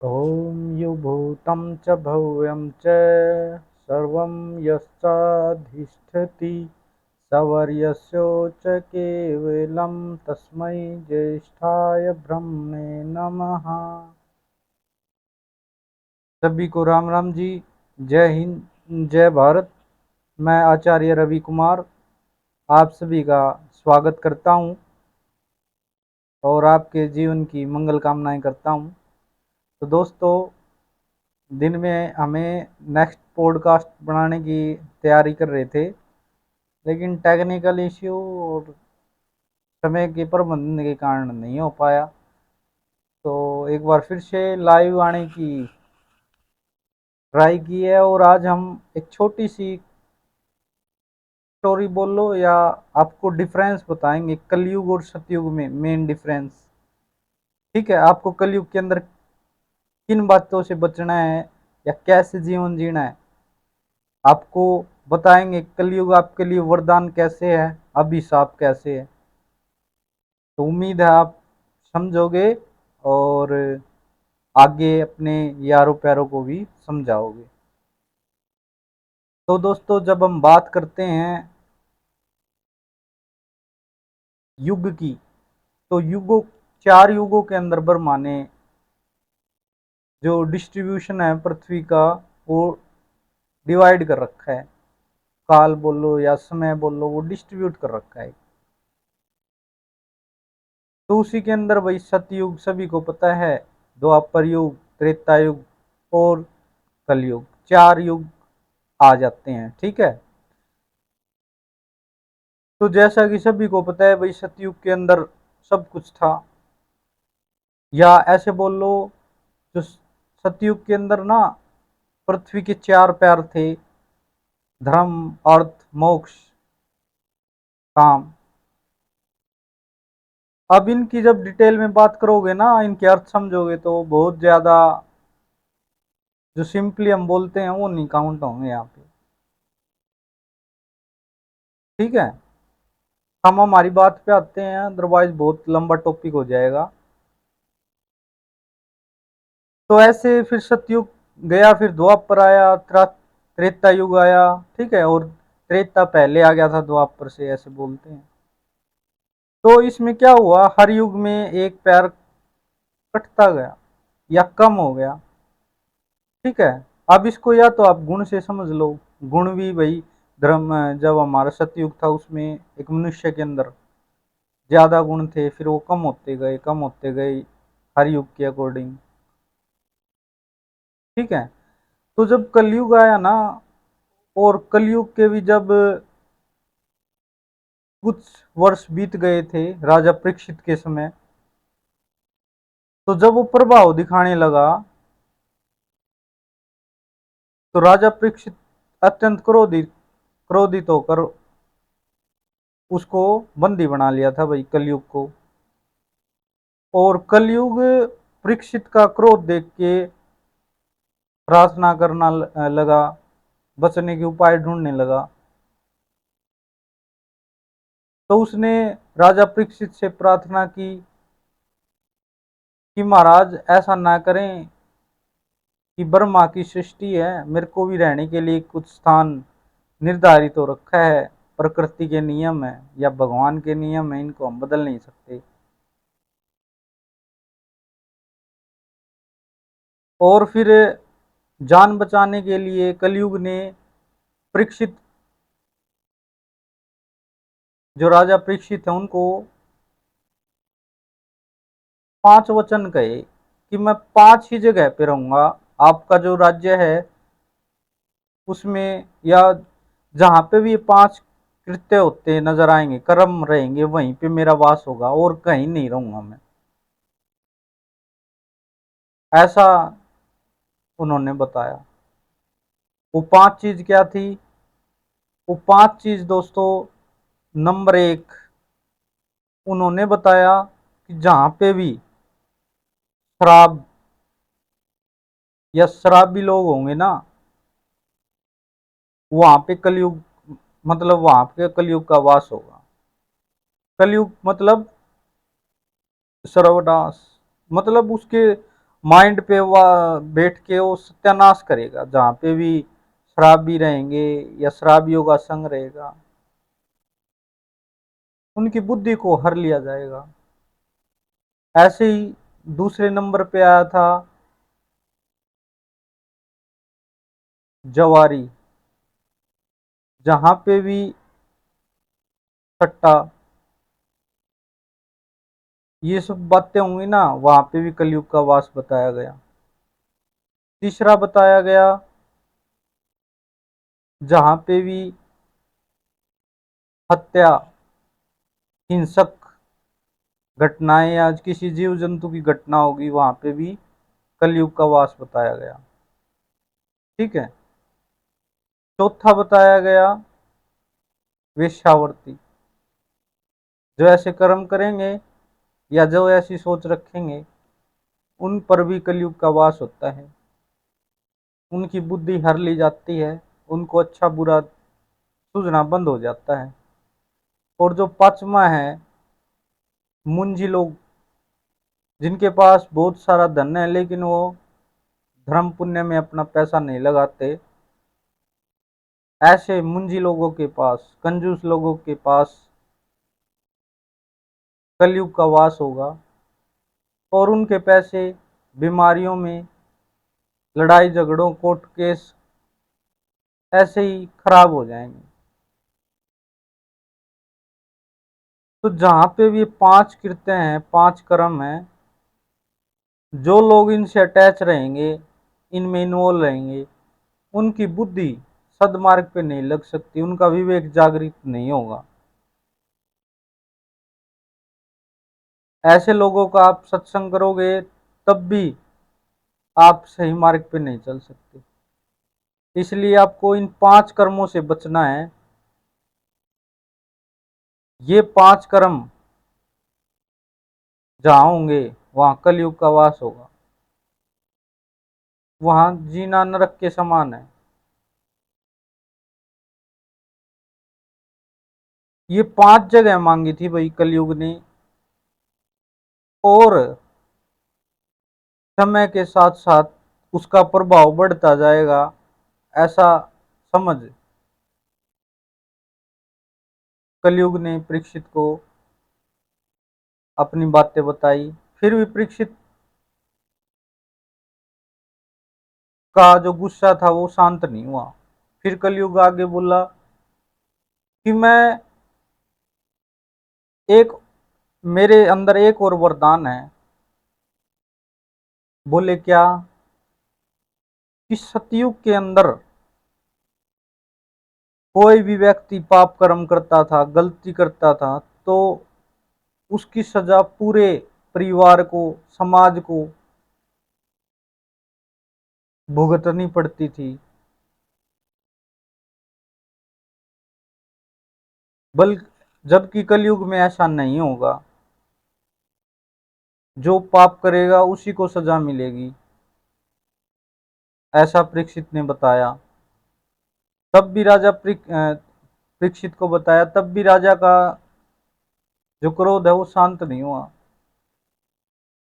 ॐ युभूतं च भव्यं च सर्वं यश्चाधिष्ठति सवर्यस्योच्च केवलं तस्मै ज्येष्ठाय ब्रह्मणे नमः। सभी को राम राम जी। जय हिंद, जय भारत। मैं आचार्य रवि कुमार आप सभी का स्वागत करता हूं और आपके जीवन की मंगल कामनाएं करता हूं। तो दोस्तों, दिन में हमें नेक्स्ट पॉडकास्ट बनाने की तैयारी कर रहे थे, लेकिन टेक्निकल इश्यू और समय के प्रबंधन के कारण नहीं हो पाया। तो एक बार फिर से लाइव आने की ट्राई की है और आज हम एक छोटी सी स्टोरी बोल लो या आपको डिफरेंस बताएंगे कलयुग और सतयुग में, मेन डिफरेंस। ठीक है, आपको कलयुग के अंदर किन बातों से बचना है या कैसे जीवन जीना है आपको बताएंगे। कलयुग आपके लिए वरदान कैसे है, अभिशाप कैसे है। तो उम्मीद है आप समझोगे और आगे अपने यारों प्यारों को भी समझाओगे। तो दोस्तों, जब हम बात करते हैं युग की, तो युगों, चार युगों के अंदर ब्रह्मा ने जो डिस्ट्रीब्यूशन है पृथ्वी का, वो डिवाइड कर रखा है। काल बोलो या समय बोलो, वो डिस्ट्रीब्यूट कर रखा है। तो उसी के अंदर वही सतयुग सभी को पता है, द्वापर युग, त्रेता युग और कलयुग, चार युग आ जाते हैं। ठीक है, तो जैसा कि सभी को पता है भाई, सतयुग के अंदर सब कुछ था, या ऐसे बोल लो, जो सतयुग के अंदर ना पृथ्वी के चार पैर थे, धर्म, अर्थ, मोक्ष, काम। अब इनकी जब डिटेल में बात करोगे ना, इनके अर्थ समझोगे तो बहुत ज्यादा, जो सिंपली हम बोलते हैं वो नहीं काउंट होंगे यहाँ पे। ठीक है, हम हमारी बात पे आते हैं, अदरवाइज बहुत लंबा टॉपिक हो जाएगा। तो ऐसे फिर सतयुग गया, फिर द्वापर आया, त्रेता युग आया। ठीक है, और त्रेता पहले आ गया था द्वापर से, ऐसे बोलते हैं। तो इसमें क्या हुआ, हर युग में एक पैर कटता गया या कम हो गया। ठीक है, अब इसको या तो आप गुण से समझ लो। गुण भी भाई, धर्म, जब हमारा सतयुग था उसमें एक मनुष्य के अंदर ज्यादा गुण थे, फिर वो कम होते गए, कम होते गए हर युग के अकॉर्डिंग। ठीक है, तो जब कलयुग आया ना, और कलयुग के भी जब कुछ वर्ष बीत गए थे राजा परीक्षित के समय, तो जब वो प्रभाव दिखाने लगा, तो राजा परीक्षित अत्यंत क्रोधित होकर उसको बंदी बना लिया था भाई, कलयुग को। और कलयुग परीक्षित का क्रोध देख के प्रार्थना करना लगा, बचने के उपाय ढूंढने लगा। तो उसने राजा परीक्षित से प्रार्थना की कि महाराज ऐसा ना करें, कि ब्रह्मा की सृष्टि है, मेरे को भी रहने के लिए कुछ स्थान निर्धारित हो रखा है, प्रकृति के नियम है या भगवान के नियम है, इनको हम बदल नहीं सकते। और फिर जान बचाने के लिए कलयुग ने परीक्षित, जो राजा परीक्षित है, उनको 5 वचन कहे कि मैं 5 ही जगह पे रहूंगा। आपका जो राज्य है उसमें, या जहां पे भी ये 5 कृत्य होते नजर आएंगे, कर्म रहेंगे, वहीं पे मेरा वास होगा और कहीं नहीं रहूंगा मैं। ऐसा उन्होंने बताया। वो 5 चीज क्या थी? वो 5 चीज दोस्तों, नंबर 1, उन्होंने बताया कि जहां पे भी शराब या शराबी लोग होंगे ना, वहां पे कलयुग, मतलब वहां पे कलयुग का वास होगा। कलयुग मतलब सर्वनाश, मतलब उसके माइंड पे वह बैठ के वो सत्यानाश करेगा। जहाँ पे भी शराबी रहेंगे या शराबियों का संग रहेगा, उनकी बुद्धि को हर लिया जाएगा। ऐसे ही दूसरे नंबर पे आया था जवारी। जहाँ पे भी सट्टा, ये सब बातें होंगी ना, वहां पे भी कलयुग का वास बताया गया। तीसरा बताया गया, जहां पे भी हत्या, हिंसक घटनाएं या किसी जीव जंतु की घटना होगी, वहां पे भी कलयुग का वास बताया गया। ठीक है। चौथा बताया गया वेश्यावृत्ति। जो ऐसे कर्म करेंगे या जो ऐसी सोच रखेंगे, उन पर भी कलयुग का वास होता है। उनकी बुद्धि हर ली जाती है, उनको अच्छा बुरा सूझना बंद हो जाता है। और जो पांचवा है मुंजी लोग, जिनके पास बहुत सारा धन है लेकिन वो धर्म पुण्य में अपना पैसा नहीं लगाते, ऐसे मुंजी लोगों के पास, कंजूस लोगों के पास कलयुग का वास होगा। और उनके पैसे बीमारियों में, लड़ाई झगड़ों, कोर्ट केस, ऐसे ही खराब हो जाएंगे। तो जहां पे भी पांच कृत्य हैं, पांच कर्म हैं, जो लोग इनसे अटैच रहेंगे, इनमें इन्वॉल्व रहेंगे, उनकी बुद्धि सदमार्ग पे नहीं लग सकती, उनका विवेक जागृत नहीं होगा। ऐसे लोगों का आप सत्संग करोगे तब भी आप सही मार्ग पे नहीं चल सकते। इसलिए आपको इन पांच कर्मों से बचना है। ये पांच कर्म जहां होंगे, वहां कलयुग का वास होगा। वहां जीना नरक के समान है। ये पांच जगह मांगी थी भाई कलयुग ने, और समय के साथ साथ उसका प्रभाव बढ़ता जाएगा, ऐसा समझ कलयुग ने परीक्षित को अपनी बातें बताई। फिर भी परीक्षित का जो गुस्सा था वो शांत नहीं हुआ। फिर कलयुग आगे बोला कि मैं एक मेरे अंदर एक और वरदान है। बोले क्या? कि सतयुग के अंदर कोई भी व्यक्ति पाप कर्म करता था, गलती करता था, तो उसकी सजा पूरे परिवार को, समाज को भुगतनी पड़ती थी। बल्कि जबकि कलयुग में ऐसा नहीं होगा। जो पाप करेगा उसी को सजा मिलेगी, ऐसा परीक्षित ने बताया। तब भी राजा परीक्षित को बताया, तब भी राजा का जो क्रोध है वो शांत नहीं हुआ।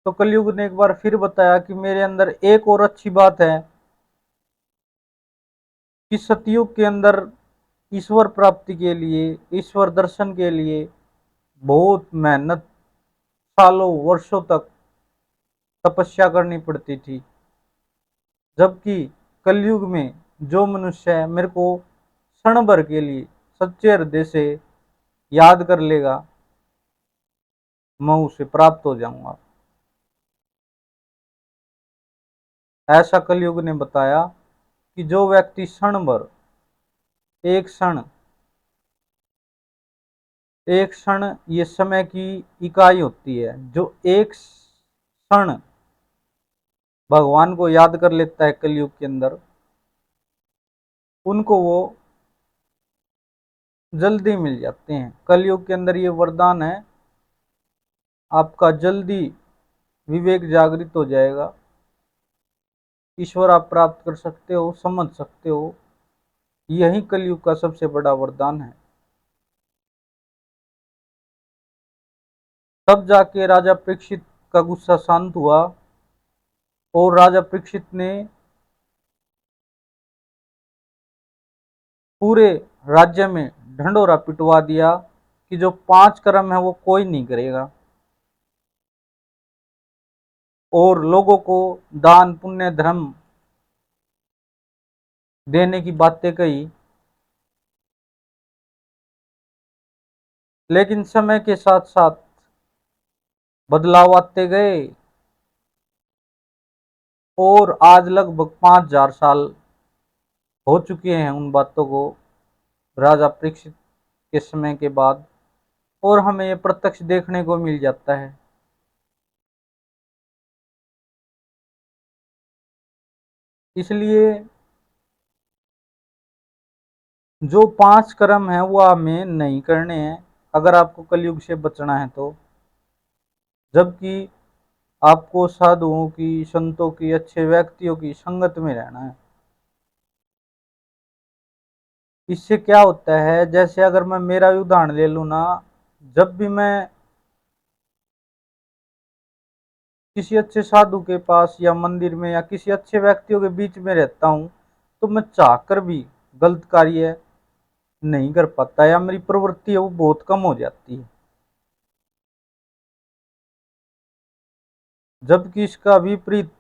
तो कलयुग ने एक बार फिर बताया कि मेरे अंदर एक और अच्छी बात है कि सतयुग के अंदर ईश्वर प्राप्ति के लिए, ईश्वर दर्शन के लिए बहुत मेहनत, सालों वर्षों तक तपस्या करनी पड़ती थी। जबकि कलयुग में जो मनुष्य है मेरे को क्षण भर के लिए सच्चे हृदय से याद कर लेगा, मैं उसे प्राप्त हो जाऊंगा। ऐसा कलयुग ने बताया कि जो व्यक्ति क्षण भर, एक क्षण, एक क्षण ये समय की इकाई होती है, जो एक क्षण भगवान को याद कर लेता है कलयुग के अंदर, उनको वो जल्दी मिल जाते हैं। कलयुग के अंदर ये वरदान है, आपका जल्दी विवेक जागृत हो जाएगा, ईश्वर आप प्राप्त कर सकते हो, समझ सकते हो। यही कलयुग का सबसे बड़ा वरदान है। तब जाके राजा परीक्षित का गुस्सा शांत हुआ। और राजा परीक्षित ने पूरे राज्य में ढंढोरा पिटवा दिया कि जो 5 कर्म है वो कोई नहीं करेगा, और लोगों को दान पुण्य धर्म देने की बातें कही। लेकिन समय के साथ साथ बदलाव आते गए, और आज लगभग 5000 साल हो चुके हैं उन बातों को राजा परीक्षित के समय के बाद, और हमें ये प्रत्यक्ष देखने को मिल जाता है। इसलिए जो 5 कर्म है वो हमें नहीं करने हैं अगर आपको कलयुग से बचना है तो। जबकि आपको साधुओं की, संतों की, अच्छे व्यक्तियों की संगत में रहना है। इससे क्या होता है, जैसे अगर मैं मेरा ही उदाहरण ले लूँ ना, जब भी मैं किसी अच्छे साधु के पास या मंदिर में या किसी अच्छे व्यक्तियों के बीच में रहता हूँ, तो मैं चाहकर भी गलत कार्य नहीं कर पाता, या मेरी प्रवृत्ति है वो बहुत कम हो जाती है। जबकि इसका विपरीत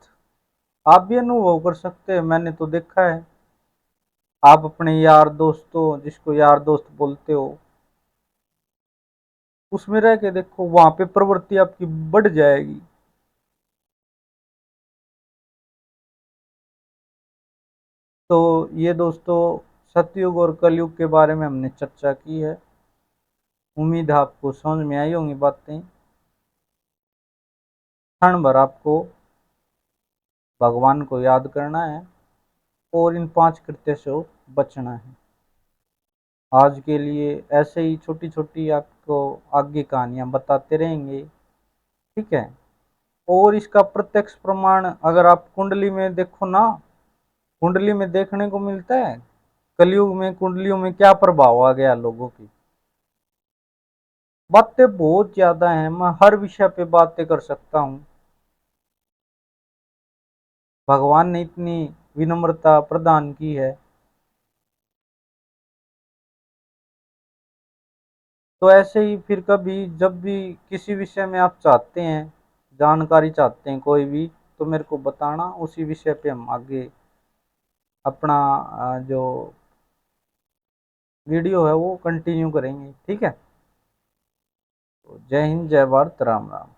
आप भी अनुभव कर सकते हैं, मैंने तो देखा है। आप अपने यार दोस्तों, जिसको यार दोस्त बोलते हो, उसमें रह के देखो, वहां पे प्रवृत्ति आपकी बढ़ जाएगी। तो ये दोस्तों, सतयुग और कलयुग के बारे में हमने चर्चा की है। उम्मीद है आपको समझ में आई होंगी बातें। क्षण भर आपको भगवान को याद करना है और इन 5 कृत्य से बचना है। आज के लिए ऐसे ही छोटी छोटी आपको आगे कहानियां बताते रहेंगे, ठीक है। और इसका प्रत्यक्ष प्रमाण अगर आप कुंडली में देखो ना, कुंडली में देखने को मिलता है कलयुग में कुंडलियों में क्या प्रभाव आ गया लोगों की। बातें बहुत ज्यादा हैं, मैं हर विषय पे बातें कर सकता हूँ। भगवान ने इतनी विनम्रता प्रदान की है। तो ऐसे ही फिर कभी जब भी किसी विषय में आप चाहते हैं, जानकारी चाहते हैं कोई भी, तो मेरे को बताना, उसी विषय पे हम आगे अपना जो वीडियो है वो कंटिन्यू करेंगे, ठीक है। तो जय हिंद, जय भारत, राम राम।